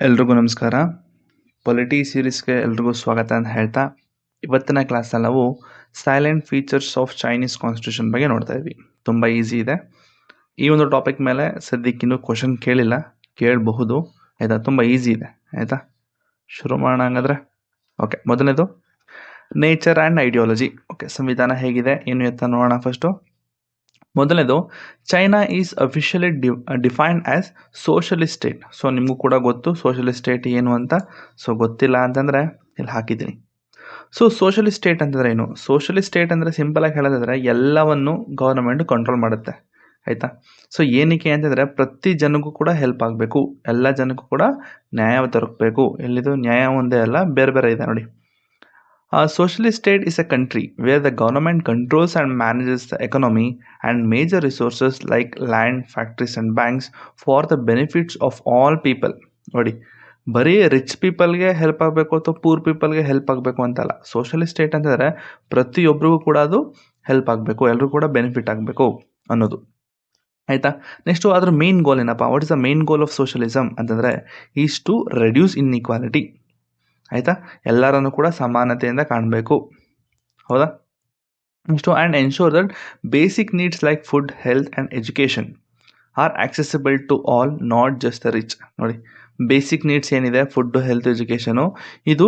ಎಲ್ರಿಗೂ ನಮಸ್ಕಾರ. ಪೊಲಿಟಿ ಸೀರೀಸ್ಗೆ ಎಲ್ರಿಗೂ ಸ್ವಾಗತ ಅಂತ ಹೇಳ್ತಾ, ಇವತ್ತಿನ ಕ್ಲಾಸಲ್ಲಿ ನಾವು silent features of Chinese constitution ಬಗ್ಗೆ ನೋಡ್ತಾ ಇದ್ವಿ. ತುಂಬ ಈಸಿ ಇದೆ. ಈ ಒಂದು ಟಾಪಿಕ್ ಮೇಲೆ ಸದ್ಯಕ್ಕಿನ್ನೂ ಕ್ವಶನ್ ಕೇಳಿಲ್ಲ, ಕೇಳಬಹುದು ಆಯಿತಾ. ತುಂಬ ಈಸಿ ಇದೆ ಆಯಿತಾ. ಶುರು ಮಾಡೋಣ ಹಂಗಾದ್ರೆ. ಓಕೆ, ಮೊದಲನೇದು ನೇಚರ್ ಆ್ಯಂಡ್ ಐಡಿಯಾಲಜಿ. ಓಕೆ, ಸಂವಿಧಾನ ಹೇಗಿದೆ ಏನು ಎತ್ತ ನೋಡೋಣ ಫಸ್ಟು. ಮೊದಲನೇದು, China is officially defined as socialist state. So ನಿಮಗೂ ಕೂಡ ಗೊತ್ತು ಸೋಷಲಿಸ್ಟ್ ಸ್ಟೇಟ್ ಏನು ಅಂತ. ಸೊ ಗೊತ್ತಿಲ್ಲ ಅಂತಂದರೆ ಇಲ್ಲಿ ಹಾಕಿದ್ದೀನಿ. ಸೊ ಸೋಷಲಿಸ್ಟ್ ಸ್ಟೇಟ್ ಅಂತಂದರೆ ಏನು? ಸೋಷಲಿಸ್ಟ್ ಸ್ಟೇಟ್ ಅಂದರೆ ಸಿಂಪಲಾಗಿ ಹೇಳೋದಾದರೆ ಎಲ್ಲವನ್ನು ಗೌರ್ಮೆಂಟ್ ಕಂಟ್ರೋಲ್ ಮಾಡುತ್ತೆ ಆಯಿತಾ. ಸೊ ಏನಕ್ಕೆ ಅಂತಂದರೆ ಪ್ರತಿ ಜನಕ್ಕೂ ಕೂಡ ಹೆಲ್ಪ್ ಆಗಬೇಕು, ಎಲ್ಲ ಜನಕ್ಕೂ ಕೂಡ ನ್ಯಾಯ ದೊರಕಬೇಕು. ಎಲ್ಲಿದು ನ್ಯಾಯ ಒಂದೇ ಅಲ್ಲ, ಬೇರೆ ಬೇರೆ ಇದೆ ನೋಡಿ. A socialist state is a country where the government controls and manages the economy and major resources like land, factories and banks for the benefits of all people. ನೋಡಿ, ಬರೀ ರಿಚ್ ಪೀಪಲ್ಗೆ ಹೆಲ್ಪ್ ಆಗಬೇಕು ಅಥವಾ ಪೂರ್ ಪೀಪಲ್ಗೆ ಹೆಲ್ಪ್ ಆಗಬೇಕು ಅಂತಲ್ಲ. Socialist state ಅಂತಂದರೆ ಪ್ರತಿಯೊಬ್ಬರಿಗೂ ಕೂಡ ಅದು ಹೆಲ್ಪ್ ಆಗಬೇಕು, ಎಲ್ಲರೂ ಕೂಡ ಬೆನಿಫಿಟ್ ಆಗಬೇಕು ಅನ್ನೋದು ಆಯಿತಾ. ನೆಕ್ಸ್ಟು ಅದ್ರ ಮೇನ್ ಗೋಲ್ ಏನಪ್ಪ? What is the main goal of socialism ಅಂತಂದರೆ ಈಸ್ ಟು ರೆಡ್ಯೂಸ್ ಇನ್ಇಕ್ವಾಲಿಟಿ ಆಯಿತಾ. ಎಲ್ಲರನ್ನು ಕೂಡ ಸಮಾನತೆಯಿಂದ ಕಾಣಬೇಕು, ಹೌದಾ. Next and ensure that basic needs like food, health and education are accessible to all, not just the rich. ನೋಡಿ, basic needs ಏನಿದೆ, food, health, education, ಇದು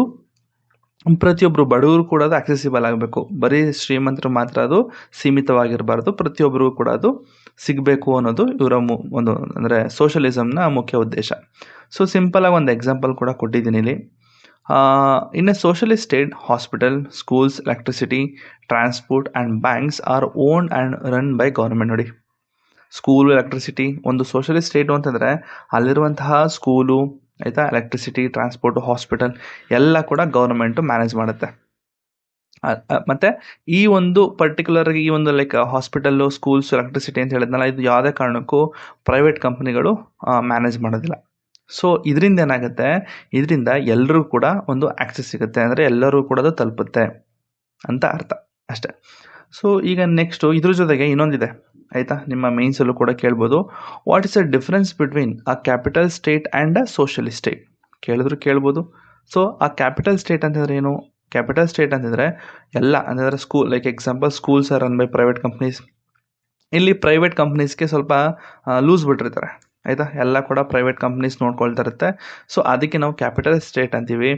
ಪ್ರತಿಯೊಬ್ಬರು ಬಡವರು ಕೂಡ ಅದು ಆಕ್ಸೆಸಿಬಲ್ ಆಗಬೇಕು. ಬರೀ ಶ್ರೀಮಂತರು ಮಾತ್ರ ಅದು ಸೀಮಿತವಾಗಿರಬಾರ್ದು, ಪ್ರತಿಯೊಬ್ಬರಿಗೂ ಕೂಡ ಅದು ಸಿಗಬೇಕು ಅನ್ನೋದು ಇವರ ಒಂದು ಅಂದರೆ ಸೋಷಲಿಸಮ್ನ ಮುಖ್ಯ ಉದ್ದೇಶ. ಸೊ ಸಿಂಪಲಾಗಿ ಒಂದು ಎಕ್ಸಾಂಪಲ್ ಕೂಡ ಕೊಟ್ಟಿದ್ದೀನಿ ಇಲ್ಲಿ. In a socialist state, hospital, schools, electricity, transport and banks are owned and run by government. ನೋಡಿ, ಸ್ಕೂಲು, ಎಲೆಕ್ಟ್ರಿಸಿಟಿ, ಒಂದು ಸೋಷಲಿಸ್ಟ್ ಸ್ಟೇಟು ಅಂತಂದರೆ ಅಲ್ಲಿರುವಂತಹ ಸ್ಕೂಲು ಆಯಿತಾ, ಎಲೆಕ್ಟ್ರಿಸಿಟಿ, ಟ್ರಾನ್ಸ್ಪೋರ್ಟು, ಹಾಸ್ಪಿಟಲ್ ಎಲ್ಲ ಕೂಡ ಗೌರ್ಮೆಂಟು ಮ್ಯಾನೇಜ್ ಮಾಡುತ್ತೆ. ಮತ್ತು ಈ ಒಂದು ಪರ್ಟಿಕ್ಯುಲರ್ಗೆ ಈ ಒಂದು ಲೈಕ್ ಹಾಸ್ಪಿಟಲ್ಲು, ಸ್ಕೂಲ್ಸ್, ಎಲೆಕ್ಟ್ರಿಸಿಟಿ ಅಂತ ಹೇಳಿದ್ನಲ್ಲ, ಇದು ಯಾವುದೇ ಕಾರಣಕ್ಕೂ ಪ್ರೈವೇಟ್ ಕಂಪ್ನಿಗಳು ಮ್ಯಾನೇಜ್ ಮಾಡೋದಿಲ್ಲ. ಸೊ ಇದರಿಂದ ಏನಾಗುತ್ತೆ, ಇದರಿಂದ ಎಲ್ಲರೂ ಕೂಡ ಒಂದು ಆಕ್ಸೆಸ್ ಸಿಗುತ್ತೆ, ಅಂದರೆ ಎಲ್ಲರೂ ಕೂಡ ಅದು ತಲುಪುತ್ತೆ ಅಂತ ಅರ್ಥ ಅಷ್ಟೇ. ಸೊ ಈಗ ನೆಕ್ಸ್ಟು ಇದ್ರ ಜೊತೆಗೆ ಇನ್ನೊಂದಿದೆ ಆಯಿತಾ, ನಿಮ್ಮ ಮೇನ್ಸಲ್ಲೂ ಕೂಡ ಕೇಳ್ಬೋದು. What is the difference between a capital state and a socialist state ಕೇಳ್ಬೋದು. ಸೊ ಆ ಕ್ಯಾಪಿಟಲ್ ಸ್ಟೇಟ್ ಅಂತಂದರೆ ಏನು? ಕ್ಯಾಪಿಟಲ್ ಸ್ಟೇಟ್ ಅಂತಂದರೆ ಎಲ್ಲ ಅಂದರೆ school, like example schools are run by private companies. ಇಲ್ಲಿ ಪ್ರೈವೇಟ್ ಕಂಪ್ನೀಸ್ಗೆ ಸ್ವಲ್ಪ ಲೂಸ್ ಬಿಟ್ಟಿರ್ತಾರೆ ಆಯಿತಾ, ಎಲ್ಲ ಕೂಡ ಪ್ರೈವೇಟ್ ಕಂಪ್ನೀಸ್ ನೋಡ್ಕೊಳ್ತಾ ಇರುತ್ತೆ. ಸೊ ಅದಕ್ಕೆ ನಾವು ಕ್ಯಾಪಿಟಲ್ ಸ್ಟೇಟ್ ಅಂತೀವಿ.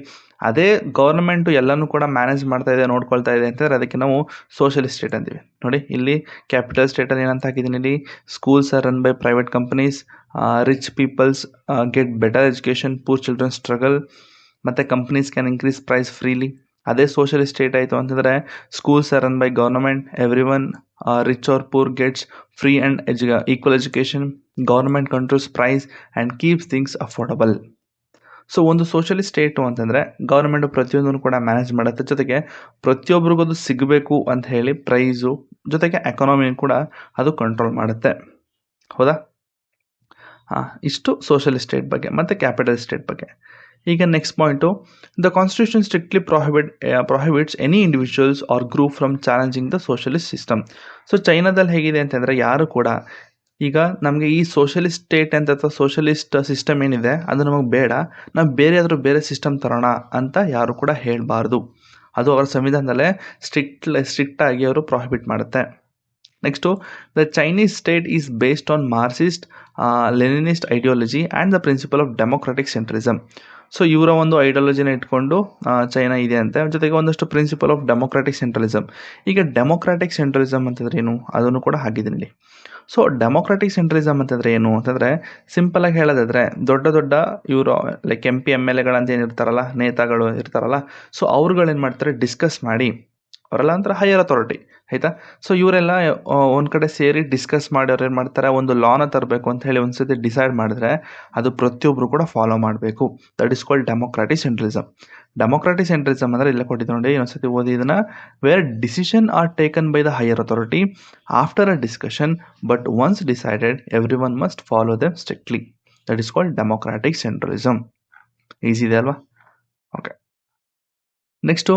ಅದೇ ಗೌರ್ಮೆಂಟು ಎಲ್ಲನೂ ಕೂಡ ಮ್ಯಾನೇಜ್ ಮಾಡ್ತಾ ಇದೆ, ನೋಡ್ಕೊಳ್ತಾ ಇದೆ ಅಂತಂದರೆ ಅದಕ್ಕೆ ನಾವು ಸೋಷಲಿಸ್ಟ್ ಸ್ಟೇಟ್ ಅಂತೀವಿ. ನೋಡಿ, ಇಲ್ಲಿ ಕ್ಯಾಪಿಟಲ್ ಸ್ಟೇಟಲ್ಲಿ ಏನಂತ ಹಾಕಿದ್ದೀನಿ, ಇಲ್ಲಿ schools are run by private companies, rich peoples get better education, poor children struggle, ಮತ್ತು companies can increase price freely. ಅದೇ ಸೋಷಲಿಸ್ಟ್ ಸ್ಟೇಟ್ ಆಯಿತು ಅಂತಂದರೆ schools are run by government, every one rich or poor gets free and equal education, government controls price and keeps things affordable. So ಒಂದು socialist state ಅಂತಂದರೆ government ಪ್ರತಿಯೊಂದನ್ನು ಕೂಡ manage ಮಾಡುತ್ತೆ, ಜೊತೆಗೆ ಪ್ರತಿಯೊಬ್ಬರಿಗೂ ಅದು ಸಿಗಬೇಕು ಅಂತ ಹೇಳಿ ಪ್ರೈಸು ಜೊತೆಗೆ ಎಕಾನಮಿ ಕೂಡ ಅದು ಕಂಟ್ರೋಲ್ ಮಾಡುತ್ತೆ, ಹೌದಾ. ಇಷ್ಟು ಸೋಷಲಿಸ್ಟ್ ಸ್ಟೇಟ್ ಬಗ್ಗೆ ಮತ್ತು ಕ್ಯಾಪಿಟಲ್ ಸ್ಟೇಟ್ ಬಗ್ಗೆ. ಈಗ next point, the constitution strictly prohibits any individuals or group from challenging the socialist system. So ಚೈನಾದಲ್ಲಿ ಹೇಗಿದೆ ಅಂತಂದರೆ ಯಾರು ಕೂಡ ಈಗ ನಮಗೆ ಈ ಸೋಷಲಿಸ್ಟ್ ಸ್ಟೇಟ್ ಅಂತ ಅಥವಾ ಸೋಷಲಿಸ್ಟ್ ಸಿಸ್ಟಮ್ ಏನಿದೆ ಅದು ನಮಗೆ ಬೇಡ, ನಾವು ಬೇರೆ ಸಿಸ್ಟಮ್ ತರೋಣ ಅಂತ ಯಾರು ಕೂಡ ಹೇಳಬಾರ್ದು. ಅದು ಅವರ ಸಂವಿಧಾನದಲ್ಲೇ ಸ್ಟ್ರಿಕ್ಟಾಗಿ ಅವರು ಪ್ರೊಹಿಬಿಟ್ ಮಾಡುತ್ತೆ. Next, the Chinese state is based on Marxist Leninist ideology and the principle of democratic centrism. So ಇವರ ಒಂದು ಐಡಿಯಾಲಜಿನ ಇಟ್ಕೊಂಡು ಚೈನಾ ಇದೆ ಅಂತೆ, ಜೊತೆಗೆ ಒಂದಷ್ಟು ಪ್ರಿನ್ಸಿಪಲ್ ಆಫ್ ಡೆಮೊಕ್ರಾಟಿಕ್ ಸೆಂಟ್ರಲಿಸಮ್. ಈಗ ಡೆಮೊಕ್ರಾಟಿಕ್ ಸೆಂಟ್ರಲಿಸಮ್ ಅಂತಂದರೆ ಏನು ಅದನ್ನು ಕೂಡ ಹಾಕಿದ್ದೀನಿ ಇಲ್ಲಿ. ಸೊ ಡೆಮೊಕ್ರಾಟಿಕ್ ಸೆಂಟ್ರಲಿಸಮ್ ಅಂತಂದರೆ ಏನು ಅಂತಂದರೆ ಸಿಂಪಲಾಗಿ ಹೇಳೋದಾದರೆ ದೊಡ್ಡ ಇವರು ಲೈಕ್ MLA ಗಳಂತ ಏನಿರ್ತಾರಲ್ಲ, ನೇತಾಗಳು ಇರ್ತಾರಲ್ಲ, ಸೊ ಅವ್ರುಗಳೇನು ಮಾಡ್ತಾರೆ, ಡಿಸ್ಕಸ್ ಮಾಡಿ, ಅವರೆಲ್ಲ ಅಂದ್ರೆ ಹೈಯರ್ ಅಥಾರಿಟಿ ಆಯಿತಾ. ಸೊ ಇವರೆಲ್ಲ ಒಂದು ಕಡೆ ಸೇರಿ ಡಿಸ್ಕಸ್ ಮಾಡಿ ಅವ್ರು ಏನು ಮಾಡ್ತಾರೆ, ಒಂದು ಲಾನ ತರಬೇಕು ಅಂತ ಹೇಳಿ ಒಂದು ಸತಿ ಡಿಸೈಡ್ ಮಾಡಿದ್ರೆ ಅದು ಪ್ರತಿಯೊಬ್ಬರು ಕೂಡ ಫಾಲೋ ಮಾಡಬೇಕು. That is called democratic centralism. Democratic centralism ಅಂದರೆ ಇಲ್ಲೇ ಕೊಟ್ಟಿದ್ದು ನೋಡಿ, ಇನ್ನೊಂದ್ಸತಿ ಓದಿ ಇದನ್ನು. Where decision are taken by the higher authority after a discussion but once decided every one must follow them strictly. That is called democratic centralism. Easy ಇದೆ ಅಲ್ವಾ? Okay, next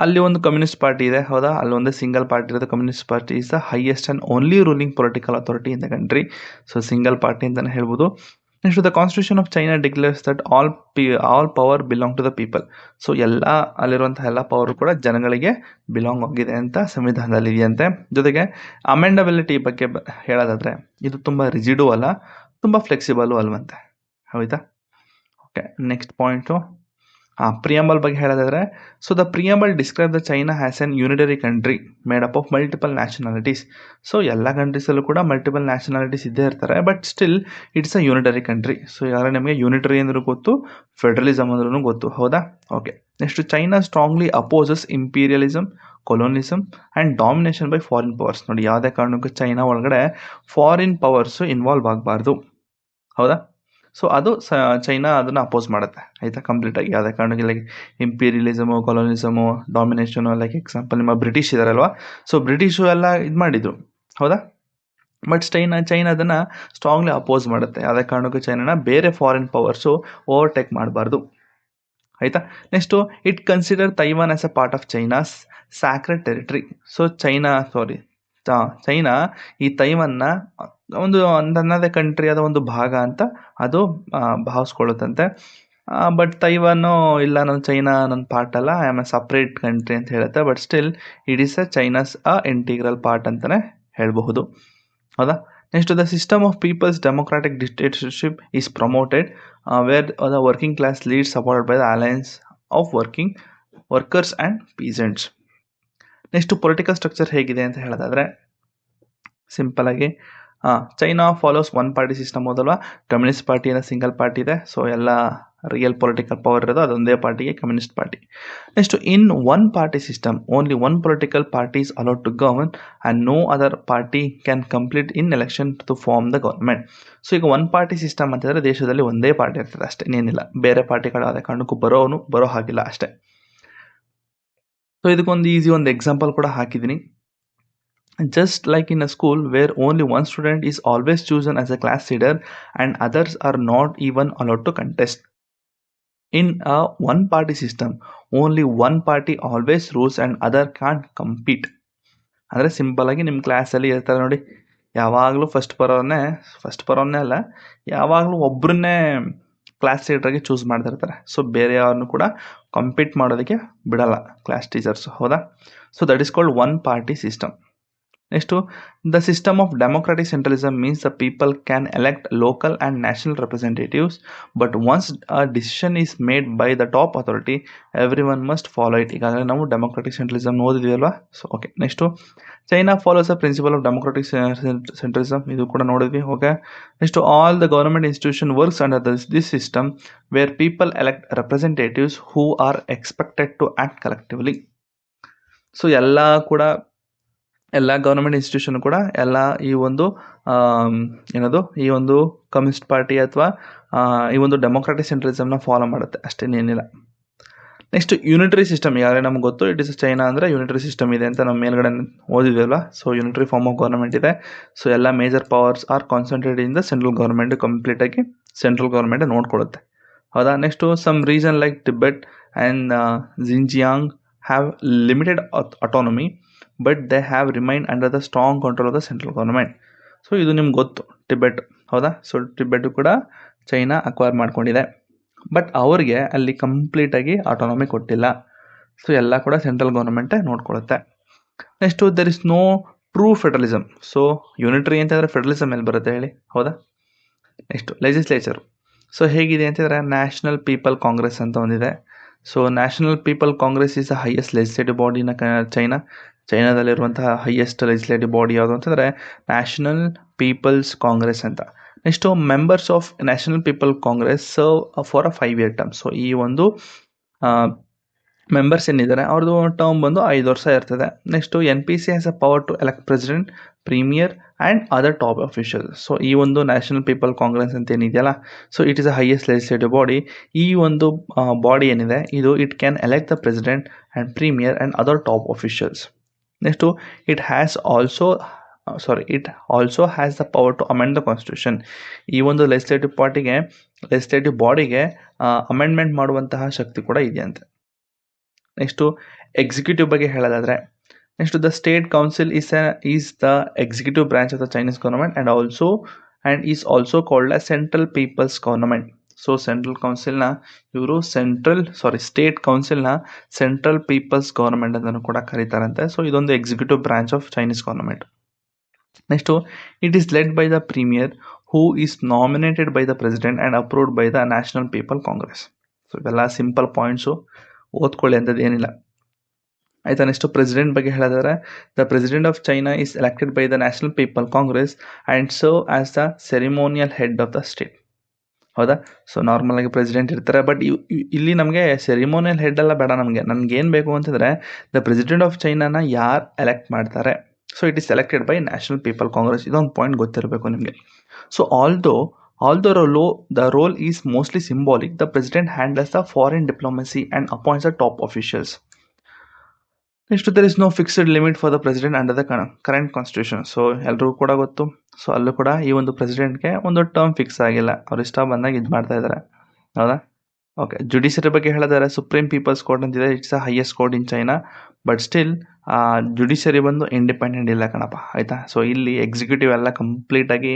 ಅಲ್ಲಿ ಒಂದು ಕಮ್ಯುನಿಸ್ಟ್ ಪಾರ್ಟಿ ಇದೆ, ಹೌದಾ. ಅಲ್ಲಿ ಒಂದೇ ಸಿಂಗಲ್ ಪಾರ್ಟಿ ಇರೋದು. Communist party is the highest and only ruling political authority in the country. So single party ಅಂತಲೇ ಹೇಳ್ಬೋದು. Next the constitution of China declares that all power belong to the people. So ಅಲ್ಲಿರುವಂತಹ ಎಲ್ಲ power ಕೂಡ ಜನಗಳಿಗೆ belong ಆಗಿದೆ ಅಂತ ಸಂವಿಧಾನದಲ್ಲಿ ಇದೆಯಂತೆ. ಜೊತೆಗೆ ಅಮೆಂಡಬಿಲಿಟಿ ಬಗ್ಗೆ ಹೇಳೋದಾದ್ರೆ ಇದು ತುಂಬ ರಿಜಿಡು ಅಲ್ಲ, ತುಂಬ ಫ್ಲೆಕ್ಸಿಬಲು ಅಲ್ವಂತೆ. ಹೌದಾ? ಓಕೆ, ನೆಕ್ಸ್ಟ್ ಪಾಯಿಂಟು ಪ್ರಿಯಂಬಲ್ ಬಗ್ಗೆ ಹೇಳೋದಾದ್ರೆ, so the preamble describe the China has an unitary country made up of multiple nationalities. So ಎಲ್ಲ ಕಂಟ್ರೀಸಲ್ಲೂ ಕೂಡ ಮಲ್ಟಿಪಲ್ ನ್ಯಾಷನಾಲಿಟೀಸ್ ಇದ್ದೇ ಇರ್ತಾರೆ, but still it's a unitary country. So ಯಾರು ನಿಮಗೆ ಯೂನಿಟರಿ ಅಂದ್ರೂ ಗೊತ್ತು, ಫೆಡರಲಿಸಮ್ ಅಂದ್ರೂ ಗೊತ್ತು. ಹೌದಾ? Okay, next China strongly opposes imperialism, colonism and domination by foreign powers. ನೋಡಿ, ಯಾವುದೇ ಕಾರಣಕ್ಕೂ ಚೈನಾ ಒಳಗಡೆ ಫಾರಿನ್ ಪವರ್ಸು ಇನ್ವಾಲ್ವ್ ಆಗಬಾರ್ದು. ಹೌದಾ? ಸೊ ಅದು ಚೈನಾ ಅದನ್ನು ಅಪೋಸ್ ಮಾಡುತ್ತೆ. ಆಯಿತಾ? ಕಂಪ್ಲೀಟಾಗಿ ಯಾವುದೇ ಕಾರಣಕ್ಕೆ ಲೈಕ್ ಇಂಪೀರಿಯಲಿಸಮು, ಕೊಲೋನಿಸಮು, ಡಾಮಿನೇಷನು, ಲೈಕ್ ಎಕ್ಸಾಂಪಲ್ ನಿಮ್ಮ ಬ್ರಿಟಿಷ್ ಇದಾರಲ್ವಾ, ಸೊ ಬ್ರಿಟಿಷು ಎಲ್ಲ ಇದು ಮಾಡಿದ್ರು. ಹೌದಾ? ಬಟ್ ಚೈನಾ ಅದನ್ನು ಸ್ಟ್ರಾಂಗ್ಲಿ ಅಪೋಸ್ ಮಾಡುತ್ತೆ. ಯಾವುದೇ ಕಾರಣಕ್ಕೂ ಚೈನಾನ ಬೇರೆ ಫಾರಿನ್ ಪವರ್ಸು ಓವರ್ಟೇಕ್ ಮಾಡಬಾರ್ದು. ಆಯಿತಾ? Next it consider Taiwan as a part of China's sacred territory. So China ಈ ತೈವನ್ನ ಒಂದು ನನ್ನದೇ ಕಂಟ್ರಿ ಆದ ಒಂದು ಭಾಗ ಅಂತ ಅದು ಭಾವಿಸ್ಕೊಳ್ಳುತ್ತಂತೆ. ಬಟ್ ತೈವಾನು ಇಲ್ಲ, ನನ್ನ ಚೈನಾ ನನ್ನ ಪಾರ್ಟ್ ಅಲ್ಲ, I am a separate country ಅಂತ ಹೇಳುತ್ತೆ. But still it is China's integral part ಅಂತಲೇ ಹೇಳಬಹುದು. ಹೌದಾ? Next the system of people's democratic dictatorship is promoted where the working class lead supported by the alliance of workers and peasants. Next political structure ಹೇಗಿದೆ ಅಂತ ಹೇಳೋದಾದರೆ, simple ಆಗಿ China follows one party system. ಹೋದಲ್ವಾ, communist party ಏನೋ single party ಇದೆ. So ಎಲ್ಲ real political power ಇರೋದು ಅದೊಂದೇ ಪಾರ್ಟಿಗೆ, communist party. Next in one party system only one political party is allowed to govern and no other party can complete in election to form the government. So ಈಗ one party system ಅಂತಂದರೆ ದೇಶದಲ್ಲಿ ಒಂದೇ party ಇರ್ತದೆ ಅಷ್ಟೇ, ಇನ್ನೇನಿಲ್ಲ. ಬೇರೆ ಪಾರ್ಟಿಗಳು ಯಾವುದೇ ಕಾರಣಕ್ಕೂ ಬರೋ ಹಾಗಿಲ್ಲ ಅಷ್ಟೇ. ಸೊ ಇದಕ್ಕೊಂದು ಈಸಿ ಒಂದು ಎಕ್ಸಾಂಪಲ್ ಕೂಡ ಹಾಕಿದ್ದೀನಿ. Just like in a school where only one student is always chosen as a class leader and others are not even allowed to contest. In a one-party system, only one party always rules and other can't compete. ಅಂದರೆ simple ಆಗಿ ನಿಮ್ಮ ಕ್ಲಾಸಲ್ಲಿ ಇರ್ತಾರೆ ನೋಡಿ, ಯಾವಾಗಲೂ first ಬರೋನ್ನೇ ಅಲ್ಲ, ಯಾವಾಗಲೂ ಒಬ್ಬರನ್ನೇ class ಲೀಡರ್ಗೆ choose ಮಾಡ್ತಿರ್ತಾರೆ. ಸೊ ಬೇರೆ ಯಾರನ್ನು ಕೂಡ ಕಂಪೀಟ್ ಮಾಡೋದಕ್ಕೆ ಬಿಡಲ್ಲ ಕ್ಲಾಸ್ ಟೀಚರ್ಸು. ಹೌದಾ? So that is called one party system. Next, the system of democratic centralism means the people can elect local and national representatives, but once a decision is made by the top authority, everyone must follow it. ಈಗಾಗಲೇ ನಾವು democratic centralism ಓದಿದ್ವಿ. So okay, next China follows the principle of democratic centralism. ಇದು ಕೂಡ ನೋಡಿದ್ವಿ. Okay, next all the government institution works under this system where people elect representatives who are expected to act collectively. So ಎಲ್ಲ government institution ಕೂಡ ಎಲ್ಲ ಈ ಒಂದು ಈ ಒಂದು ಕಮ್ಯುನಿಸ್ಟ್ ಪಾರ್ಟಿ ಅಥವಾ ಈ ಒಂದು ಡೆಮೊಕ್ರಾಟಿಕ್ ಸೆಂಟ್ರಲಿಸಮ್ನ ಫಾಲೋ ಮಾಡುತ್ತೆ, ಅಷ್ಟೇನೇನಿಲ್ಲ. Next unitary system. ಈಗಾಗಲೇ ನಮ್ಗೆ ಗೊತ್ತು, ಇಟ್ ಇಸ್ ಚೈನಾ ಅಂದರೆ ಯೂನಿಟರಿ ಸಿಸ್ಟಮ್ ಇದೆ ಅಂತ ನಮ್ಮ ಮೇಲ್ಗಡೆ ಓದಿದ್ವಲ್ಲ. So unitary form of government ಇದೆ. ಸೊ ಎಲ್ಲ major powers are concentrated in the central government. ಕಂಪ್ಲೀಟಾಗಿ ಸೆಂಟ್ರಲ್ ಗೌರ್ಮೆಂಟ್ ನೋಡ್ಕೊಳ್ಳುತ್ತೆ. ಹೌದಾ? Next some region like Tibet and Xinjiang have limited autonomy, but they have remain under the strong control of the central government. So ಇದು ನಿಮ್ಗೆ ಗೊತ್ತು, Tibet. ಹೌದಾ? So ಟಿಬೆಟ್ಟು ಕೂಡ China acquire ಮಾಡ್ಕೊಂಡಿದೆ, but ಅವ್ರಿಗೆ ಅಲ್ಲಿ ಕಂಪ್ಲೀಟಾಗಿ ಆಟೋನಮಿ ಕೊಟ್ಟಿಲ್ಲ. ಸೊ ಎಲ್ಲ ಕೂಡ ಸೆಂಟ್ರಲ್ ಗೌರ್ಮೆಂಟೇ ನೋಡ್ಕೊಳ್ಳುತ್ತೆ. Next there is no true federalism. So unitary ಅಂತಂದರೆ ಫೆಡರಲಿಸಮ್ ಎಲ್ಲಿ ಬರುತ್ತೆ ಹೇಳಿ? ಹೌದಾ? Next legislature. ಸೊ ಹೇಗಿದೆ ಅಂತಂದರೆ ನ್ಯಾಷನಲ್ ಪೀಪಲ್ ಕಾಂಗ್ರೆಸ್ ಅಂತ ಒಂದಿದೆ. So national people congress is the highest legislative body in ಚೈನಾದಲ್ಲಿರುವಂತಹ ಹೈಯೆಸ್ಟ್ ಲೆಜಿಸ್ಲೇಟಿವ್ ಬಾಡಿ ಯಾವುದು ಅಂತಂದರೆ ನ್ಯಾಷನಲ್ ಪೀಪಲ್ಸ್ ಕಾಂಗ್ರೆಸ್ ಅಂತ. Next members of national people congress serve for a 5-year term. So ಈ ಒಂದು members ಏನಿದ್ದಾರೆ ಅವ್ರದ್ದು ಟರ್ಮ್ ಬಂದು 5 ವರ್ಷ ಇರ್ತದೆ. Next NPC has a power to elect president, premier and other top officials. So ಈ ಒಂದು ನ್ಯಾಷನಲ್ ಪೀಪಲ್ ಕಾಂಗ್ರೆಸ್ ಅಂತ ಏನಿದೆಯಲ್ಲ, so it is a highest legislative body. ಈ ಒಂದು ಬಾಡಿ ಏನಿದೆ ಇದು it can elect the president and premier and other top officials. Next it also has the power to amend the constitution. ಈ ಒಂದು legislative ಬಾಡಿಗೆ amendment ಮಾಡುವಂತಹ ಶಕ್ತಿ ಕೂಡ ಇದೆಯಂತೆ. ನೆಕ್ಸ್ಟು ಎಕ್ಸಿಕ್ಯೂಟಿವ್ ಬಗ್ಗೆ ಹೇಳೋದಾದರೆ, next the state council is the executive branch of the Chinese government and also and is also called a central people's government. So central ಕೌನ್ಸಿಲ್ನ ಇವರು ಸ್ಟೇಟ್ ಕೌನ್ಸಿಲ್ನ ಸೆಂಟ್ರಲ್ ಪೀಪಲ್ಸ್ ಗವರ್ನಮೆಂಟ್ ಅಂತಲೂ ಕೂಡ ಕರೀತಾರಂತೆ. ಸೊ ಇದೊಂದು executive branch of Chinese government. Next it is led by the premier who is nominated by the president and approved by the national people congress. So ಇವೆಲ್ಲ simple points, ಓದ್ಕೊಳ್ಳಿ ಅಂಥದ್ದು ಏನಿಲ್ಲ. ಆಯ್ತಾ. ನೆಕ್ಸ್ಟ್ ಪ್ರೆಸಿಡೆಂಟ್ ಬಗ್ಗೆ ಹೇಳಿದ್ರೆ the president of China is elected by the national people congress and serve as the ceremonial head of the state. ಹೌದಾ. So normal ಆಗಿ president ಇರ್ತಾರೆ, ಬಟ್ ಇಲ್ಲಿ ನಮಗೆ ಸೆರಿಮೋನಿಯಲ್ ಹೆಡ್ ಎಲ್ಲ ಬೇಡ. ನನ್ಗೇನು ಬೇಕು ಅಂತಂದರೆ ದ ಪ್ರೆಸಿಡೆಂಟ್ ಆಫ್ ಚೈನಾನ ಯಾರು ಎಲೆಕ್ಟ್ ಮಾಡ್ತಾರೆ, so it is elected by national people Congress. ಇದೊಂದು ಪಾಯಿಂಟ್ ಗೊತ್ತಿರಬೇಕು ನಿಮಗೆ. So although the role is mostly symbolic, the president handles the foreign diplomacy and appoints the top officials. Next, there is no fixed limit for the president under the current constitution. So ಎಲ್ರಿಗೂ ಕೂಡ ಗೊತ್ತು. So ಅಲ್ಲೂ ಕೂಡ ಈ ಒಂದು ಪ್ರೆಸಿಡೆಂಟ್ಗೆ ಒಂದು term fix ಆಗಿಲ್ಲ, ಅವ್ರು ಇಷ್ಟ ಬಂದಾಗ ಇದು ಮಾಡ್ತಾ ಇದ್ದಾರೆ. ಹೌದಾ. ಓಕೆ. ಜುಡಿಷರಿ ಬಗ್ಗೆ ಹೇಳಿದರೆ ಸುಪ್ರೀಂ ಪೀಪಲ್ಸ್ ಕೋರ್ಟ್ ಅಂತಿದೆ, it's the highest court in China. But still judiciary ಬಂದು ಇಂಡಿಪೆಂಡೆಂಟ್ ಇಲ್ಲ ಕಣಪ್ಪ. ಆಯಿತಾ. ಸೊ ಇಲ್ಲಿ ಎಕ್ಸಿಕ್ಯೂಟಿವ್ ಎಲ್ಲ ಕಂಪ್ಲೀಟಾಗಿ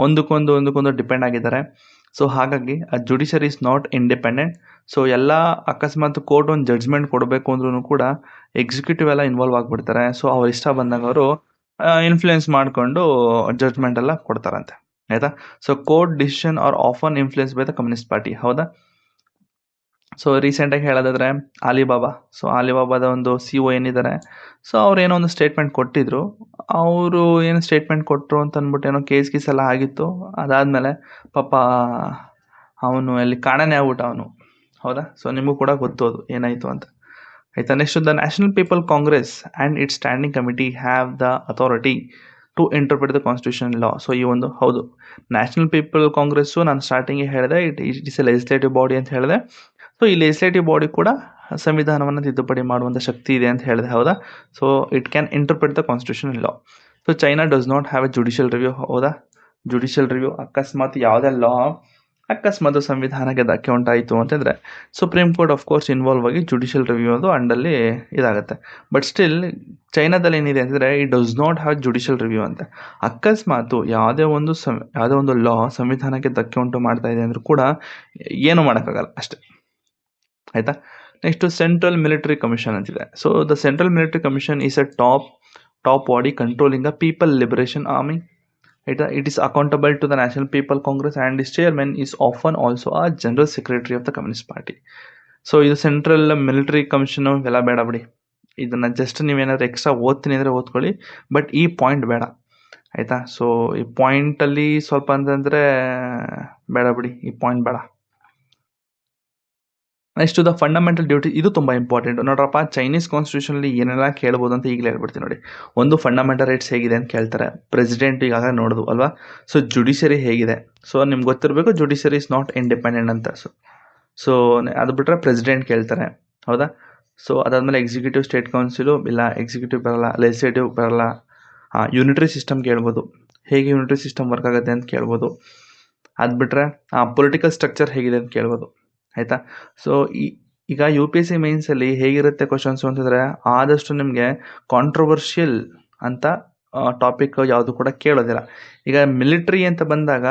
ಒಂದಕ್ಕೊಂದು ಡಿಪೆಂಡ್ ಆಗಿದ್ದಾರೆ. ಸೊ ಹಾಗಾಗಿ judiciary is not independent. So ಎಲ್ಲ ಅಕಸ್ಮಾತ್ ಕೋರ್ಟ್ ಒಂದು ಜಡ್ಜ್ಮೆಂಟ್ ಕೊಡಬೇಕು ಅಂದ್ರೂ ಕೂಡ ಎಕ್ಸಿಕ್ಯೂಟಿವ್ ಎಲ್ಲ ಇನ್ವಾಲ್ವ್ ಆಗಿಬಿಡ್ತಾರೆ. ಸೊ ಅವ್ರು ಇಷ್ಟ ಬಂದಾಗ ಅವರು ಇನ್ಫ್ಲೂಯೆನ್ಸ್ ಮಾಡಿಕೊಂಡು ಜಡ್ಜ್ಮೆಂಟ್ ಎಲ್ಲ ಕೊಡ್ತಾರಂತೆ. ಆಯಿತಾ. So court decision R often influence by the communist party. ಹೌದಾ. ಸೊ ರೀಸೆಂಟಾಗಿ ಹೇಳೋದಾದ್ರೆ ಆಲಿಬಾಬಾ. ಸೊ ಆಲಿಬಾಬಾದ ಒಂದು CEO ಏನಿದ್ದಾರೆ, ಸೊ ಅವ್ರು ಏನೋ ಒಂದು ಸ್ಟೇಟ್ಮೆಂಟ್ ಕೊಟ್ಟಿದ್ರು. ಅವರು ಏನು ಸ್ಟೇಟ್ಮೆಂಟ್ ಕೊಟ್ಟರು ಅಂತ ಅಂದ್ಬಿಟ್ಟು ಏನೋ ಕೇಸ್ ಎಲ್ಲ ಆಗಿತ್ತು. ಅದಾದಮೇಲೆ ಪಾಪ ಅವನು ಅಲ್ಲಿ ಕಾಣನೇ ಆಗ್ಬಿಟ್ಟ ಅವನು. ಹೌದಾ. ಸೊ ನಿಮಗೂ ಕೂಡ ಗೊತ್ತು ಅದು ಏನಾಯಿತು ಅಂತ. ಆಯಿತಾ. Next, the national people congress and its standing committee have the authority to interpret the constitution law. So ಈ ಒಂದು ಹೌದು, ನ್ಯಾಷನಲ್ ಪೀಪಲ್ ಕಾಂಗ್ರೆಸ್ಸು ನಾನು ಸ್ಟಾರ್ಟಿಂಗಿಗೆ ಹೇಳಿದೆ it is a legislative body ಅಂತ ಹೇಳಿದೆ. ಸೊ ಈ ಲೆಜಿಸ್ಲೇಟಿವ್ ಬಾಡಿ ಕೂಡ ಸಂವಿಧಾನವನ್ನು ತಿದ್ದುಪಡಿ ಮಾಡುವಂಥ ಶಕ್ತಿ ಇದೆ ಅಂತ ಹೇಳಿದೆ. ಹೌದಾ. So it can interpret the constitution law. So China does not have A judicial review. ಹೌದಾ. ಜುಡಿಷಿಯಲ್ ರಿವ್ಯೂ ಅಕಸ್ಮಾತ್ ಯಾವುದೇ ಲಾ ಅಕಸ್ಮಾತ್ ಸಂವಿಧಾನಕ್ಕೆ ಧಕ್ಕೆ ಉಂಟಾಯಿತು ಅಂತಂದರೆ supreme court of course involve ಆಗಿ ಜುಡಿಷಿಯಲ್ ರಿವ್ಯೂ ಅದು ಅಂಡಲ್ಲಿ ಇದಾಗುತ್ತೆ. ಬಟ್ ಸ್ಟಿಲ್ ಚೈನಾದಲ್ಲಿ ಏನಿದೆ ಅಂತಂದರೆ it does not have judicial review ಅಂತ. ಅಕಸ್ಮಾತು ಯಾವುದೇ ಒಂದು ಲಾ ಸಂವಿಧಾನಕ್ಕೆ ಧಕ್ಕೆ ಉಂಟು ಮಾಡ್ತಾ ಇದೆ ಅಂದರೂ ಕೂಡ ಏನು ಮಾಡೋಕ್ಕಾಗಲ್ಲ ಅಷ್ಟೇ. ಆಯಿತಾ. ನೆಕ್ಸ್ಟು ಸೆಂಟ್ರಲ್ ಮಿಲಿಟರಿ ಕಮಿಷನ್ ಅಂತಿದೆ. So the central military commission is a top body controlling the people liberation army. ಆಯಿತಾ. It is accountable to the national people congress and is chairman is often also a general secretary of the communist party. So ಇದು central military commission ಎಲ್ಲ ಬೇಡ ಬಿಡಿ. ಇದನ್ನು just ನೀವೇನಾದರೂ extra ಓದ್ತೀನಿ ಅಂದರೆ ಓದ್ಕೊಳ್ಳಿ, ಬಟ್ ಈ ಪಾಯಿಂಟ್ ಬೇಡ. ಆಯಿತಾ. ಸೊ ಈ ಪಾಯಿಂಟಲ್ಲಿ ಸ್ವಲ್ಪ ಅಂತಂದರೆ ಬೇಡ ಬಿಡಿ, ಈ ಪಾಯಿಂಟ್ ಬೇಡ. Next the fundamental duty. ಇದು ತುಂಬ ಇಂಪಾರ್ಟೆಂಟ್ ನೋಡ್ರಪ್ಪ. ಚೈನೀಸ್ ಕಾನ್ಸ್ಟಿಟ್ಯೂಷನಲ್ಲಿ ಏನೆಲ್ಲ ಕೇಳ್ಬೋದು ಅಂತ ಈಗಲೇ ಹೇಳ್ಬಿಡ್ತೀನಿ ನೋಡಿ. ಒಂದು ಫಂಡಮೆಂಟಲ್ ರೈಟ್ಸ್ ಹೇಗಿದೆ ಅಂತ ಕೇಳ್ತಾರೆ. ಪ್ರೆಸಿಡೆಂಟ್ ಈಗಾಗಲೇ ನೋಡೋದು ಅಲ್ವಾ. ಸೊ ಜುಡಿಷರಿ ಹೇಗಿದೆ. ಸೊ ನಿಮ್ಗೆ ಗೊತ್ತಿರಬೇಕು ಜುಡಿಷರಿ ಇಸ್ ನಾಟ್ ಇಂಡಿಪೆಂಡೆಂಟ್ ಅಂತ. ಸೊ ಅದು ಬಿಟ್ಟರೆ ಪ್ರೆಸಿಡೆಂಟ್ ಕೇಳ್ತಾರೆ. ಹೌದಾ. ಸೊ ಅದಾದಮೇಲೆ ಎಕ್ಸಿಕ್ಯೂಟಿವ್ ಸ್ಟೇಟ್ ಕೌನ್ಸಿಲು ಇಲ್ಲ, ಎಕ್ಸಿಕ್ಯೂಟಿವ್ ಬರಲ್ಲ, ಲೆಜಿಸ್ಲೇಟಿವ್ ಬರಲ್ಲ. ಯೂನಿಟರಿ ಸಿಸ್ಟಮ್ ಕೇಳ್ಬೋದು, ಹೇಗೆ ಯೂನಿಟರಿ ಸಿಸ್ಟಮ್ ವರ್ಕ್ ಆಗುತ್ತೆ ಅಂತ ಕೇಳ್ಬೋದು. ಅದು ಬಿಟ್ಟರೆ ಪೊಲಿಟಿಕಲ್ ಸ್ಟ್ರಕ್ಚರ್ ಹೇಗಿದೆ ಅಂತ ಕೇಳ್ಬೋದು. ಆಯಿತಾ. ಸೊ ಈಗ UPSC ಮೇನ್ಸಲ್ಲಿ ಹೇಗಿರುತ್ತೆ ಕ್ವಶನ್ಸು ಅಂತಂದರೆ ಆದಷ್ಟು ನಿಮಗೆ ಕಾಂಟ್ರವರ್ಷಿಯಲ್ ಅಂತ ಟಾಪಿಕ್ ಯಾವುದು ಕೂಡ ಕೇಳೋದಿಲ್ಲ. ಈಗ ಮಿಲಿಟ್ರಿ ಅಂತ ಬಂದಾಗ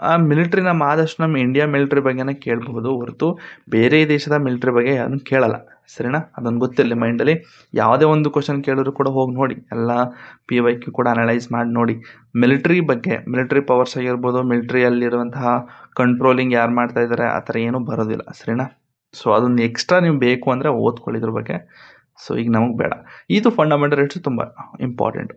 ಆ ಮಿಲಿಟ್ರಿ ಆದಷ್ಟು ನಮ್ಮ ಇಂಡಿಯಾ ಮಿಲಿಟ್ರಿ ಬಗ್ಗೆನೇ ಕೇಳ್ಬೋದು ಹೊರತು ಬೇರೆ ದೇಶದ ಮಿಲಿಟ್ರಿ ಬಗ್ಗೆ ಅದನ್ನು ಕೇಳಲ್ಲ. ಸರಿನಾ. ಅದೊಂದು ಗೊತ್ತಿರಲಿ ಮೈಂಡಲ್ಲಿ. ಯಾವುದೇ ಒಂದು ಕ್ವಶನ್ ಕೇಳಿದ್ರು ಕೂಡ ಹೋಗಿ ನೋಡಿ, ಎಲ್ಲ PYQ ಕೂಡ ಅನಲೈಸ್ ಮಾಡಿ ನೋಡಿ. ಮಿಲಿಟ್ರಿ ಬಗ್ಗೆ, ಮಿಲಿಟ್ರಿ ಪವರ್ಸ್ ಆಗಿರ್ಬೋದು, ಮಿಲಿಟ್ರಿಯಲ್ಲಿರುವಂತಹ ಕಂಟ್ರೋಲಿಂಗ್ ಯಾರು ಮಾಡ್ತಾ ಇದ್ದಾರೆ ಆ ಥರ ಏನೂ ಬರೋದಿಲ್ಲ. ಸರಿನಾ. ಸೊ ಅದನ್ನು ಎಕ್ಸ್ಟ್ರಾ ನೀವು ಬೇಕು ಅಂದರೆ ಓದ್ಕೊಳ್ಳಿ ಇದ್ರ ಬಗ್ಗೆ. ಸೊ ಈಗ ನಮಗೆ ಬೇಡ. ಇದು ಫಂಡಮೆಂಟಲ್ ರೈಟ್ಸ್ ತುಂಬ important.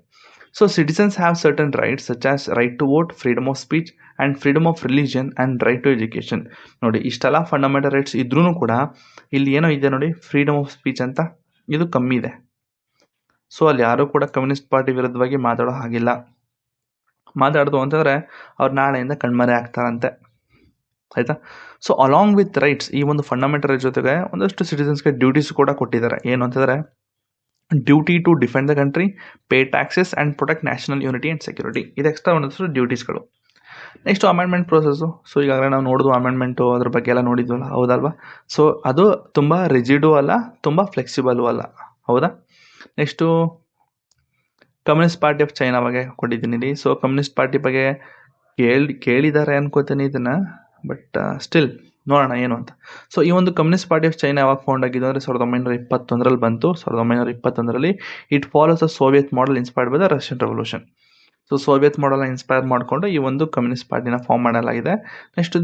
So citizens have certain rights such as right to vote, freedom of speech and freedom of religion and right to education. ನೋಡಿ ಇಷ್ಟೆಲ್ಲ ಫಂಡಮೆಂಟಲ್ ರೈಟ್ಸ್ ಇದ್ರೂ ಕೂಡ ಇಲ್ಲಿ ಏನೋ ಇದೆ ನೋಡಿ, ಫ್ರೀಡಮ್ ಆಫ್ ಸ್ಪೀಚ್ ಅಂತ ಇದು ಕಮ್ಮಿ ಇದೆ. ಸೊ ಅಲ್ಲಿ ಯಾರೂ ಕೂಡ ಕಮ್ಯುನಿಸ್ಟ್ ಪಾರ್ಟಿ ವಿರುದ್ಧವಾಗಿ ಮಾತಾಡೋ ಹಾಗಿಲ್ಲ. ಮಾತಾಡ್ದು ಅಂತಂದರೆ ಅವ್ರು ನಾಳೆಯಿಂದ ಕಣ್ಮರೆ ಆಗ್ತಾರಂತೆ. ಆಯಿತಾ. ಸೊ ಅಲಾಂಗ್ ವಿತ್ ರೈಟ್ಸ್, ಈ ಒಂದು ಫಂಡಮೆಂಟಲ್ ರೈಟ್ಸ್ ಜೊತೆಗೆ ಒಂದಷ್ಟು ಸಿಟಿಸನ್ಸ್ಗೆ ಡ್ಯೂಟೀಸ್ ಕೂಡ ಕೊಟ್ಟಿದ್ದಾರೆ. ಏನು ಅಂತಂದರೆ duty to defend the country, pay taxes and protect national unity and security. ಇದು ಎಕ್ಸ್ಟ್ರಾ ಒಂದಷ್ಟು ಡ್ಯೂಟೀಸ್ಗಳು. Next amendment process. ಸೊ ಈಗಾಗಲೇ ನಾವು ನೋಡೋದು ಅಮೆಂಡ್ಮೆಂಟು, ಅದ್ರ ಬಗ್ಗೆ ಎಲ್ಲ ನೋಡಿದ್ವಲ್ಲ, ಹೌದಲ್ವಾ. ಸೊ ಅದು ತುಂಬ ರಿಜಿಡು ಅಲ್ಲ, ತುಂಬ ಫ್ಲೆಕ್ಸಿಬಲು ಅಲ್ಲ. ಹೌದಾ. Next communist party of China ಬಗ್ಗೆ ಕೊಟ್ಟಿದ್ದೀನಿ. ಸೊ ಕಮ್ಯುನಿಸ್ಟ್ ಪಾರ್ಟಿ ಬಗ್ಗೆ ಕೇಳಿದ್ದಾರೆ ಅನ್ಕೋತೀನಿ ಇದನ್ನ, ಬಟ್ ಸ್ಟಿಲ್ ನೋಡೋಣ ಏನು ಅಂತ. ಸೊ ಈ ಒಂದು ಕಮ್ಯುನಿಸ್ಟ್ ಪಾರ್ಟಿ ಆಫ್ ಚೈನಾ ಯಾವಾಗ ಫೌಂಡ್ ಆಗಿದ್ದು ಅಂದರೆ 1921 ಬಂತು. 1921 it follows the Soviet model inspired by the Russian revolution. So Soviet ಮಾಡೆಲ್ನ ಇನ್ಸ್ಪೈರ್ ಮಾಡಿಕೊಂಡು ಈ ಒಂದು ಕಮ್ಯುನಿಸ್ಟ್ ಪಾರ್ಟಿನ ಫಾರ್ಮ್ ಮಾಡಲಾಗಿದೆ. Next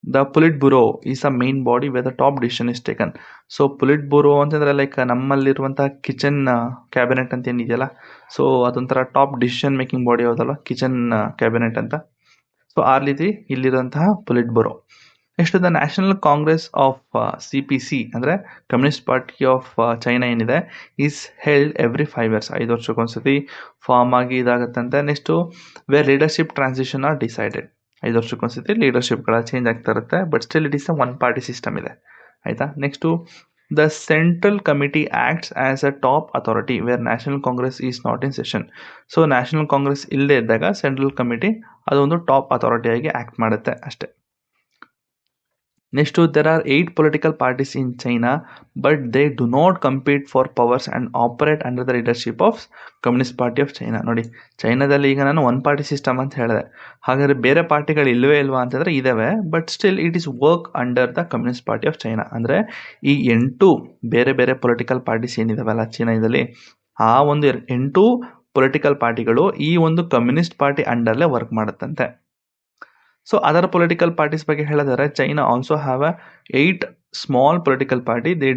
the politburo is a main body where the top decision is taken. So politburo ಅಂತಂದರೆ like ನಮ್ಮಲ್ಲಿರುವಂತಹ kitchen cabinet ಅಂತ ಏನಿದೆಯಲ್ಲ, ಸೊ ಅದೊಂಥರ ಟಾಪ್ ಡಿಸಿಷನ್ ಮೇಕಿಂಗ್ ಬಾಡಿ ಯಾವುದಲ್ಲ ಕಿಚನ್ ಕ್ಯಾಬಿನೆಟ್ ಅಂತ. ಸೊ ಆ ರೀತಿ ಇಲ್ಲಿರುವಂತಹ politburo. Next the national congress of CPC ಅಂದರೆ ಕಮ್ಯುನಿಸ್ಟ್ ಪಾರ್ಟಿ ಆಫ್ ಚೈನಾ ಏನಿದೆ ಈಸ್ ಹೆಲ್ಡ್ ಎವ್ರಿ 5 years, 5 ವರ್ಷಕ್ಕೊಂದ್ಸತಿ ಫಾರ್ಮ್ ಆಗಿ ಇದಾಗುತ್ತಂತೆ. Next where leadership transition are decided, 5 ವರ್ಷಕ್ಕೊಂದ್ಸತಿ ಲೀಡರ್ಶಿಪ್ಗಳ ಚೇಂಜ್ ಆಗ್ತಾ ಇರುತ್ತೆ, but still it is a one party system ಇದೆ, ಆಯಿತಾ. Next the central committee acts as a top authority where national congress is not in session. So national congress ಇಲ್ಲದೆ ಇದ್ದಾಗ central committee ಅದೊಂದು top ಅಥಾರಿಟಿಯಾಗಿ act ಮಾಡುತ್ತೆ ಅಷ್ಟೇ. Next, there are 8 political parties in China, but they do not compete for powers and operate under the leadership of Communist Party of China. ನೋಡಿ, ಚೈನಾದಲ್ಲಿ ಈಗ ನಾನು one party system ಅಂತ ಹೇಳಿದೆ, ಹಾಗಾದರೆ ಬೇರೆ ಪಾರ್ಟಿಗಳು ಇಲ್ಲವೇ ಇಲ್ವಾ ಅಂತಂದರೆ ಇದ್ದಾವೆ, but still it is work under the communist party of China. ಅಂದರೆ ಈ 8 ಬೇರೆ ಬೇರೆ ಪೊಲಿಟಿಕಲ್ ಪಾರ್ಟೀಸ್ ಏನಿದಾವಲ್ಲ ಚೈನಾದಲ್ಲಿ, ಆ ಒಂದು 8 ಪೊಲಿಟಿಕಲ್ ಪಾರ್ಟಿಗಳು ಈ ಒಂದು ಕಮ್ಯುನಿಸ್ಟ್ ಪಾರ್ಟಿ ಅಂಡರ್ಲೇ ವರ್ಕ್ ಮಾಡುತ್ತಂತೆ. ಸೊ ಅದರ್ ಪೊಲಿಟಿಕಲ್ ಪಾರ್ಟೀಸ್ ಬಗ್ಗೆ ಹೇಳಿದರೆ China also have 8 small political party. They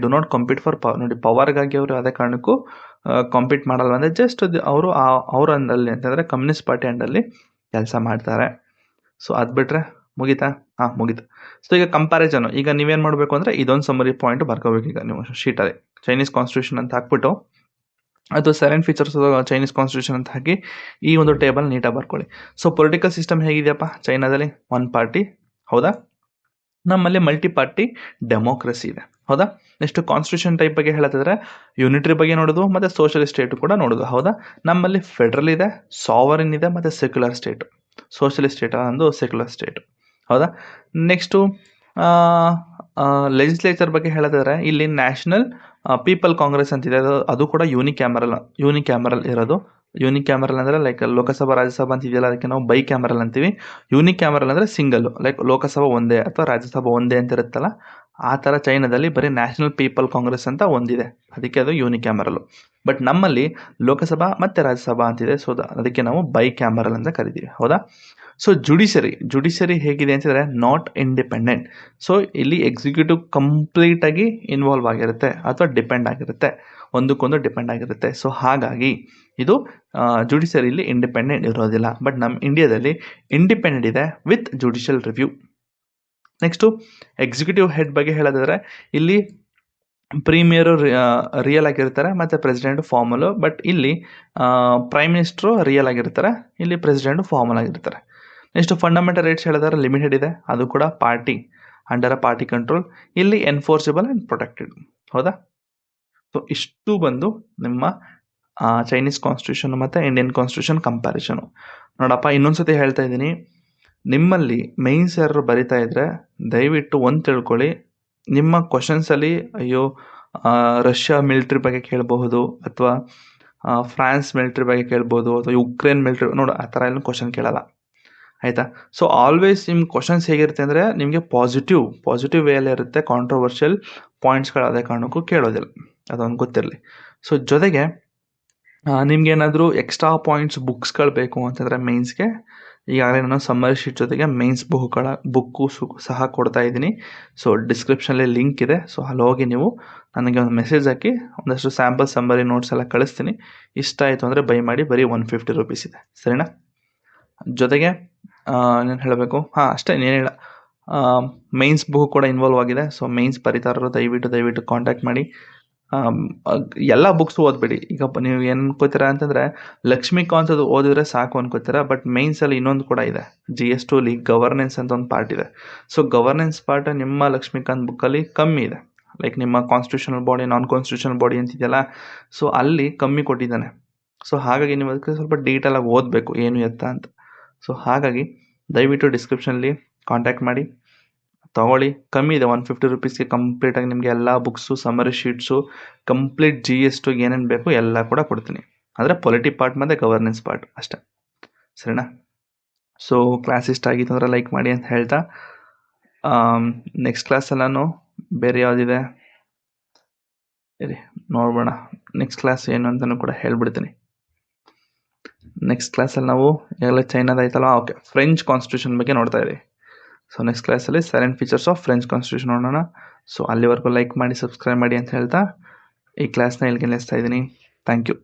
do not compete for power. ನೋಡಿ, ಪವರ್ಗಾಗಿ ಅವರು ಯಾವುದೇ ಕಾರಣಕ್ಕೂ ಕಾಂಪೀಟ್ ಮಾಡಲ್ಲ, ಅಂದರೆ ಜಸ್ಟ್ ಅವರು ಅವ್ರ ಅಂಡಲ್ಲಿ ಅಂತಂದರೆ ಕಮ್ಯುನಿಸ್ಟ್ ಪಾರ್ಟಿ ಅಂಡಲ್ಲಿ ಕೆಲಸ ಮಾಡ್ತಾರೆ. ಸೊ ಅದು ಬಿಟ್ಟರೆ ಮುಗೀತಾ? ಮುಗೀತು. ಸೊ ಈಗ ಕಂಪ್ಯಾರಿಸನ್, ಈಗ ನೀವೇನು ಮಾಡಬೇಕು ಅಂದರೆ ಇದೊಂದು ಸಮ್ಮರಿ ಪಾಯಿಂಟ್ ಬರ್ಕೋಬೇಕು. ಈಗ ನೀವು ಶೀಟಲ್ಲಿ ಚೈನೀಸ್ ಕಾನ್ಸ್ಟಿಟ್ಯೂಷನ್ ಅಂತ ಹಾಕ್ಬಿಟ್ಟು ಅದು ಸೈಲೆಂಟ್ ಫೀಚರ್ಸ್ ಚೈನೀಸ್ ಕಾನ್ಸ್ಟಿಟ್ಯೂಷನ್ ಅಂತ ಹಾಕಿ ಈ ಒಂದು ಟೇಬಲ್ ನೀಟಾಗಿ ಬರ್ಕೊಳ್ಳಿ. ಸೊ ಪೊಲಿಟಿಕಲ್ ಸಿಸ್ಟಮ್ ಹೇಗಿದೆಯಪ್ಪ ಚೈನಾದಲ್ಲಿ? ಒನ್ ಪಾರ್ಟಿ, ಹೌದಾ? ನಮ್ಮಲ್ಲಿ ಮಲ್ಟಿ ಪಾರ್ಟಿ ಡೆಮೋಕ್ರಸಿ ಇದೆ, ಹೌದಾ? ನೆಕ್ಸ್ಟ್ ಕಾನ್ಸ್ಟಿಟ್ಯೂಷನ್ ಟೈಪ್ ಬಗ್ಗೆ ಹೇಳತ್ತಿದ್ರೆ ಯೂನಿಟರಿ ಬಗ್ಗೆ ನೋಡೋದು, ಮತ್ತು ಸೋಷಲಿಸ್ಟ್ ಸ್ಟೇಟು ಕೂಡ ನೋಡೋದು, ಹೌದಾ? ನಮ್ಮಲ್ಲಿ ಫೆಡ್ರಲ್ ಇದೆ, ಸಾವರಿನ್ ಇದೆ, ಮತ್ತು ಸೆಕ್ಯುಲರ್ ಸ್ಟೇಟು. ಸೋಷಲಿಸ್ಟ್ ಸ್ಟೇಟ್ ಒಂದು ಸೆಕ್ಯುಲರ್ ಸ್ಟೇಟು, ಹೌದಾ? ನೆಕ್ಸ್ಟು ಲೆಜಿಸ್ಲೇಚರ್ ಬಗ್ಗೆ ಹೇಳೋದಾದ್ರೆ ಇಲ್ಲಿ ನ್ಯಾಷನಲ್ ಪೀಪಲ್ ಕಾಂಗ್ರೆಸ್ ಅಂತಿದೆ, ಅದು ಕೂಡ ಯೂನಿಕ್ಯಾಮರಲ್ ಇರೋದು. ಯೂನಿಕ್ಯಾಮರಲ್ ಅಂದರೆ ಲೈಕ್ ಲೋಕಸಭಾ ರಾಜ್ಯಸಭಾ ಅಂತಿದೆಯಲ್ಲ, ಅದಕ್ಕೆ ನಾವು ಬೈ ಕ್ಯಾಮರಲ್ ಅಂತೀವಿ. ಯೂನಿಕ್ಯಾಮರಲ್ ಅಂದರೆ ಸಿಂಗಲ್, ಲೈಕ್ ಲೋಕಸಭಾ ಒಂದೇ ಅಥವಾ ರಾಜ್ಯಸಭಾ ಒಂದೇ ಅಂತ ಇರುತ್ತಲ್ಲ, ಆ ಥರ ಚೈನಾದಲ್ಲಿ ಬರೀ ನ್ಯಾಷನಲ್ ಪೀಪಲ್ ಕಾಂಗ್ರೆಸ್ ಅಂತ ಒಂದಿದೆ, ಅದಕ್ಕೆ ಅದು ಯೂನಿಕ್ಯಾಮರಲ್. ಬಟ್ ನಮ್ಮಲ್ಲಿ ಲೋಕಸಭಾ ಮತ್ತು ರಾಜ್ಯಸಭಾ ಅಂತಿದೆ, ಸೊ ಅದಕ್ಕೆ ನಾವು ಬೈ ಕ್ಯಾಮರಲ್ ಅಂತ ಕರಿತೀವಿ, ಹೌದಾ? ಸೊ ಜುಡಿಷರಿ ಹೇಗಿದೆ ಅಂತಂದರೆ ನಾಟ್ ಇಂಡಿಪೆಂಡೆಂಟ್. ಸೊ ಇಲ್ಲಿ ಎಕ್ಸಿಕ್ಯೂಟಿವ್ ಕಂಪ್ಲೀಟಾಗಿ ಇನ್ವಾಲ್ವ್ ಆಗಿರುತ್ತೆ ಅಥವಾ ಡಿಪೆಂಡ್ ಆಗಿರುತ್ತೆ, ಒಂದಕ್ಕೊಂದು ಡಿಪೆಂಡ್ ಆಗಿರುತ್ತೆ. ಸೊ ಹಾಗಾಗಿ ಇದು ಜುಡಿಷರಿಲಿ ಇಂಡಿಪೆಂಡೆಂಟ್ ಇರೋದಿಲ್ಲ. ಬಟ್ ನಮ್ಮ ಇಂಡಿಯಾದಲ್ಲಿ ಇಂಡಿಪೆಂಡೆಂಟ್ ಇದೆ with judicial review. Next executive head ಬಗ್ಗೆ ಹೇಳೋದಾದ್ರೆ ಇಲ್ಲಿ ಪ್ರೀಮಿಯರು ರಿಯಲ್ ಆಗಿರ್ತಾರೆ ಮತ್ತು ಪ್ರೆಸಿಡೆಂಟ್ ಫಾರ್ಮಲು. ಬಟ್ ಇಲ್ಲಿ ಪ್ರೈಮ್ ಮಿನಿಸ್ಟ್ರು ರಿಯಲ್ ಆಗಿರ್ತಾರೆ, ಇಲ್ಲಿ ಪ್ರೆಸಿಡೆಂಟ್ ಫಾರ್ಮಲ್ ಆಗಿರ್ತಾರೆ. ನೆಕ್ಸ್ಟ್ ಫಂಡಮೆಂಟಲ್ ರೈಟ್ಸ್ ಹೇಳಿದ್ರೆ ಲಿಮಿಟೆಡ್ ಇದೆ, ಅದು ಕೂಡ party under a party control. ಇಲ್ಲಿ ಎನ್ಫೋರ್ಸಿಬಲ್ ಆ್ಯಂಡ್ ಪ್ರೊಟೆಕ್ಟೆಡ್, ಹೌದಾ? ಸೊ ಇಷ್ಟು ಬಂದು ನಿಮ್ಮ ಚೈನೀಸ್ ಕಾನ್ಸ್ಟಿಟ್ಯೂಷನ್ ಮತ್ತು ಇಂಡಿಯನ್ ಕಾನ್ಸ್ಟಿಟ್ಯೂಷನ್ ಕಂಪ್ಯಾರಿಸನು. ನೋಡಪ್ಪ, ಇನ್ನೊಂದ್ಸತಿ ಹೇಳ್ತಾ ಇದ್ದೀನಿ, ನಿಮ್ಮಲ್ಲಿ ಮೇನ್ಸ್ ಯಾರು ಬರಿತಾ ಇದ್ರೆ ದಯವಿಟ್ಟು ಒಂದು ತಿಳ್ಕೊಳ್ಳಿ, ನಿಮ್ಮ ಕ್ವಶನ್ಸಲ್ಲಿ ಅಯ್ಯೋ ರಷ್ಯಾ ಮಿಲಿಟ್ರಿ ಬಗ್ಗೆ ಕೇಳಬಹುದು, ಅಥವಾ ಫ್ರಾನ್ಸ್ ಮಿಲಿಟ್ರಿ ಬಗ್ಗೆ ಕೇಳ್ಬೋದು, ಅಥವಾ ಯುಕ್ರೇನ್ ಮಿಲಿಟ್ರಿ, ನೋಡು ಆ ಥರ ಎಲ್ಲ ಕ್ವಶನ್ ಕೇಳಲ್ಲ, ಆಯಿತಾ? ಸೊ ಆಲ್ವೇಸ್ ನಿಮ್ಮ ಕ್ವಶನ್ಸ್ ಹೇಗಿರುತ್ತೆ ಅಂದರೆ ನಿಮಗೆ ಪಾಸಿಟಿವ್ ವೇಯಲ್ಲಿ ಇರುತ್ತೆ, ಕಾಂಟ್ರವರ್ಷಿಯಲ್ ಪಾಯಿಂಟ್ಸ್ಗಳು ಯಾವುದೇ ಕಾರಣಕ್ಕೂ ಕೇಳೋದಿಲ್ಲ, ಅದೊಂದು ಗೊತ್ತಿರಲಿ. ಸೊ ಜೊತೆಗೆ ನಿಮ್ಗೇನಾದರೂ ಎಕ್ಸ್ಟ್ರಾ ಪಾಯಿಂಟ್ಸ್ ಬುಕ್ಸ್ಗಳು ಬೇಕು ಅಂತಂದರೆ ಮೇನ್ಸ್ಗೆ ಈಗಾಗಲೇ ನಾನು ಸಮ್ಮರಿ ಶೀಟ್ ಜೊತೆಗೆ ಮೇನ್ಸ್ ಬುಕ್ಕು ಸಹ ಕೊಡ್ತಾ ಇದ್ದೀನಿ. ಸೊ ಡಿಸ್ಕ್ರಿಪ್ಷನಲ್ಲಿ ಲಿಂಕ್ ಇದೆ, ಸೊ ಅಲ್ಲಿ ಹೋಗಿ ನೀವು ನನಗೆ ಒಂದು ಮೆಸೇಜ್ ಹಾಕಿ ಒಂದಷ್ಟು ಸ್ಯಾಂಪಲ್ ಸಮ್ಮರಿ ನೋಟ್ಸ್ ಎಲ್ಲ ಕಳಿಸ್ತೀನಿ. ಇಷ್ಟ ಆಯಿತು ಅಂದರೆ ಬೈ ಮಾಡಿ, ಬರೀ 150 ರೂಪೀಸ್ ಇದೆ, ಸರಿನಾ? ಜೊತೆಗೆ ಏನು ಹೇಳಬೇಕು, ಅಷ್ಟೇ, ಏನು ಹೇಳ, ಮೇನ್ಸ್ ಬುಕ್ ಕೂಡ ಇನ್ವಾಲ್ವ್ ಆಗಿದೆ. ಸೊ ಮೇನ್ಸ್ ಬರೀತಾರರು ದಯವಿಟ್ಟು ಕಾಂಟ್ಯಾಕ್ಟ್ ಮಾಡಿ. ಎಲ್ಲ ಬುಕ್ಸ್ ಓದ್ಬೇಡಿ. ಈಗ ನೀವು ಏನು ಅನ್ಕೋತೀರಾ ಅಂತಂದರೆ ಲಕ್ಷ್ಮೀಕಾಂತ್ ಅದು ಓದಿದ್ರೆ ಸಾಕು ಅನ್ಕೋತೀರಾ, ಬಟ್ ಮೇನ್ಸಲ್ಲಿ ಇನ್ನೊಂದು ಕೂಡ ಇದೆ, GS2 ಗವರ್ನೆನ್ಸ್ ಅಂತ ಒಂದು ಪಾರ್ಟ್ ಇದೆ. ಸೊ ಗವರ್ನೆನ್ಸ್ ಪಾರ್ಟ್ ನಿಮ್ಮ ಲಕ್ಷ್ಮೀಕಾಂತ್ ಬುಕ್ಕಲ್ಲಿ ಕಮ್ಮಿ ಇದೆ, ಲೈಕ್ ನಿಮ್ಮ constitutional body, non constitutional body ಅಂತಿದೆಯಲ್ಲ, ಸೊ ಅಲ್ಲಿ ಕಮ್ಮಿ ಕೊಟ್ಟಿದ್ದಾನೆ. ಸೊ ಹಾಗಾಗಿ ನೀವು ಅದಕ್ಕೆ ಸ್ವಲ್ಪ ಡೀಟೇಲಾಗಿ ಓದಬೇಕು ಏನು ಎತ್ತ ಅಂತ. ಸೊ ಹಾಗಾಗಿ ದಯವಿಟ್ಟು ಡಿಸ್ಕ್ರಿಪ್ಷನಲ್ಲಿ ಕಾಂಟ್ಯಾಕ್ಟ್ ಮಾಡಿ, ತೊಗೊಳ್ಳಿ. ಕಮ್ಮಿ ಇದೆ, 150 ರೂಪೀಸ್ಗೆ ಕಂಪ್ಲೀಟಾಗಿ ನಿಮಗೆ ಎಲ್ಲ books, summary sheets, complete GS2 ಏನೇನು ಬೇಕು ಎಲ್ಲ ಕೂಡ ಕೊಡ್ತೀನಿ. ಅಂದರೆ ಪೊಲಿಟಿ ಪಾರ್ಟ್ ಮತ್ತು ಗವರ್ನೆನ್ಸ್ ಪಾರ್ಟ್ ಅಷ್ಟೇ, ಸರಿನಾ? ಸೊ ಕ್ಲಾಸ್ ಇಷ್ಟ ಆಗಿತ್ತು ಅಂದರೆ ಲೈಕ್ ಮಾಡಿ ಅಂತ ಹೇಳ್ತಾ ನೆಕ್ಸ್ಟ್ ಕ್ಲಾಸೆಲ್ಲೂ ಬೇರೆ ಯಾವುದಿದೆ ಇರಿ ನೋಡ್ಬೋಣ. ನೆಕ್ಸ್ಟ್ ಕ್ಲಾಸ್ ಏನು ಅಂತಲೂ ಕೂಡ ಹೇಳ್ಬಿಡ್ತೀನಿ. ನೆಕ್ಸ್ಟ್ ಕ್ಲಾಸಲ್ಲಿ ನಾವು ಎಲ್ಲ ಚೈನಾದಾಯ್ತಲ್ಲ, ಓಕೆ, ಫ್ರೆಂಚ್ ಕಾನ್ಸ್ಟಿಟ್ಯೂಷನ್ ಬಗ್ಗೆ ನೋಡ್ತಾ ಇದ್ದೀವಿ. ಸೊ ನೆಕ್ಸ್ಟ್ ಕ್ಲಾಸಲ್ಲಿ silent features of French constitution ನೋಡೋಣ. ಸೊ ಅಲ್ಲಿವರೆಗೂ ಲೈಕ್ ಮಾಡಿ ಸಬ್ಸ್ಕ್ರೈಬ್ ಮಾಡಿ ಅಂತ ಹೇಳ್ತಾ ಈ ಕ್ಲಾಸ್ನ ಇಲ್ಲಿಗೆ ನಿಲ್ಲಿಸ್ತಾ ಇದ್ದೀನಿ. Thank you.